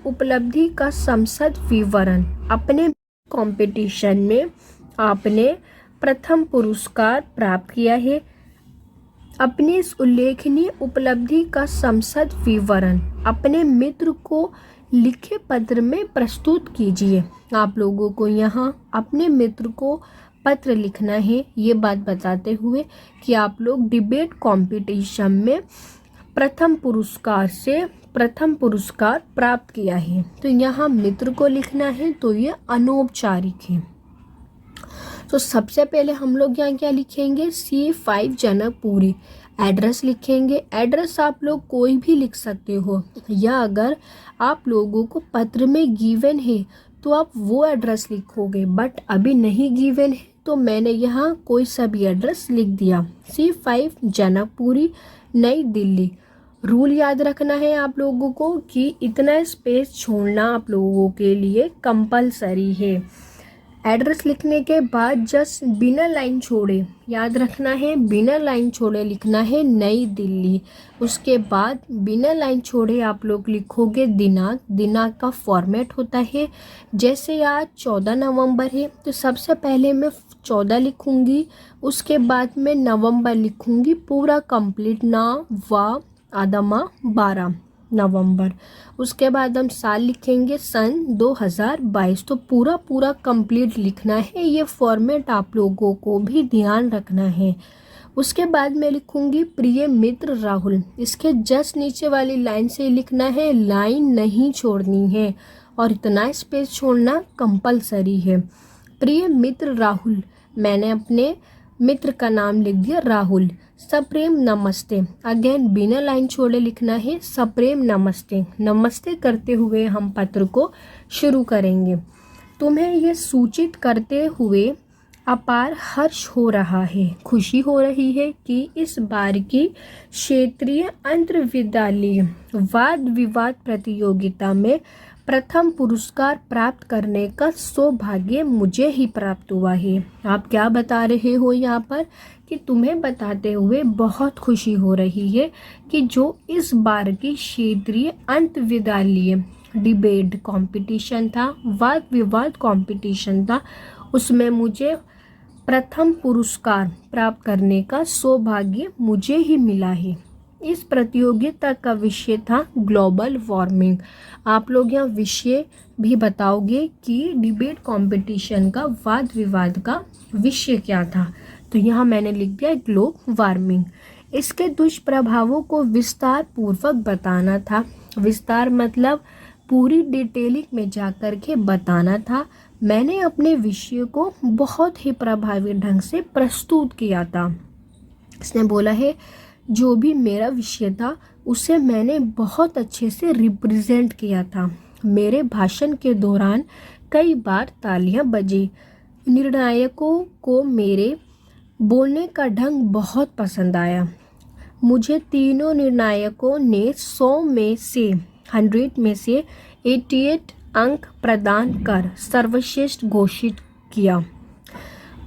उपलब्धि का संसद विवरण। अपने कंपटीशन में आपने प्रथम पुरस्कार प्राप्त किया है। अपनी इस उल्लेखनीय उपलब्धि का संसद विवरण अपने मित्र को लिखे पत्र में प्रस्तुत कीजिए। आप लोगों को यहाँ अपने मित्र को पत्र लिखना है, ये बात बताते हुए कि आप लोग डिबेट कंपटीशन में प्रथम पुरस्कार प्राप्त किया है। तो यहाँ मित्र को लिखना है, तो ये अनौपचारिक है। तो सबसे पहले हम लोग यहाँ क्या लिखेंगे, C5 जनकपुरी। एड्रेस लिखेंगे। एड्रेस आप लोग कोई भी लिख सकते हो, या अगर आप लोगों को पत्र में गिवन है तो आप वो एड्रेस लिखोगे, बट अभी नहीं गिवन है तो मैंने यहाँ कोई सा भी एड्रेस लिख दिया। C5 जनकपुरी, नई दिल्ली। रूल याद रखना है आप लोगों को कि इतना स्पेस छोड़ना आप लोगों के लिए कंपलसरी है। एड्रेस लिखने के बाद जस्ट बिना लाइन छोड़े, याद रखना है बिना लाइन छोड़े लिखना है नई दिल्ली। उसके बाद बिना लाइन छोड़े आप लोग लिखोगे दिनांक। दिनांक का फॉर्मेट होता है, जैसे आज 14 नवंबर है तो सबसे पहले मैं 14 लिखूंगी, उसके बाद मैं नवंबर लिखूंगी, पूरा कंप्लीट ना व आदमा 12 नवंबर। उसके बाद हम साल लिखेंगे सन 2022। तो पूरा कंप्लीट लिखना है, ये फॉर्मेट आप लोगों को भी ध्यान रखना है। उसके बाद मैं लिखूंगी प्रिय मित्र राहुल। इसके जस्ट नीचे वाली लाइन से लिखना है, लाइन नहीं छोड़नी है और इतना स्पेस छोड़ना कंपलसरी है। प्रिय मित्र राहुल, मैंने अपने मित्र का नाम लिख दिया राहुल। सप्रेम नमस्ते। अगेन बिना लाइन छोड़े लिखना है सप्रेम नमस्ते। नमस्ते करते हुए हम पत्र को शुरू करेंगे। तुम्हें ये सूचित करते हुए अपार हर्ष हो रहा है, खुशी हो रही है कि इस बार की क्षेत्रीय अंतर्विद्यालय वाद विवाद प्रतियोगिता में प्रथम पुरस्कार प्राप्त करने का सौभाग्य मुझे ही प्राप्त हुआ है। आप क्या बता रहे हो यहाँ पर कि तुम्हें बताते हुए बहुत खुशी हो रही है कि जो इस बार की क्षेत्रीय अंतर्विद्यालय डिबेट कंपटीशन था, वाद विवाद कंपटीशन था, उसमें मुझे प्रथम पुरस्कार प्राप्त करने का सौभाग्य मुझे ही मिला है। इस प्रतियोगिता का विषय था ग्लोबल वार्मिंग। आप लोग यहाँ विषय भी बताओगे कि डिबेट कंपटीशन का वाद विवाद का विषय क्या था। तो यहाँ मैंने लिख दिया ग्लोबल वार्मिंग। इसके दुष्प्रभावों को विस्तार पूर्वक बताना था। विस्तार मतलब पूरी डिटेलिंग में जाकर के बताना था। मैंने अपने विषय को बहुत ही प्रभावी ढंग से प्रस्तुत किया था। इसने बोला है जो भी मेरा विषय था उसे मैंने बहुत अच्छे से रिप्रेजेंट किया था। मेरे भाषण के दौरान कई बार तालियां बजी। निर्णायकों को मेरे बोलने का ढंग बहुत पसंद आया। मुझे तीनों निर्णायकों ने 100 में से 88 अंक प्रदान कर सर्वश्रेष्ठ घोषित किया।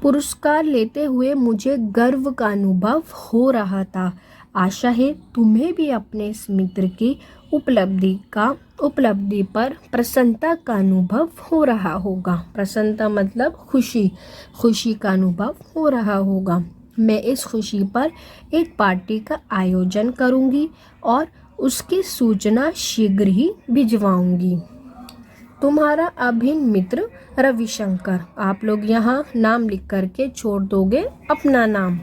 पुरस्कार लेते हुए मुझे गर्व का अनुभव हो रहा था। आशा है तुम्हें भी अपने इस मित्र की उपलब्धि पर प्रसन्नता का अनुभव हो रहा होगा। प्रसन्नता मतलब खुशी का अनुभव हो रहा होगा। मैं इस खुशी पर एक पार्टी का आयोजन करूंगी और उसकी सूचना शीघ्र ही भिजवाऊंगी। तुम्हारा अभिन्न मित्र रविशंकर। आप लोग यहाँ नाम लिख करके छोड़ दोगे अपना नाम।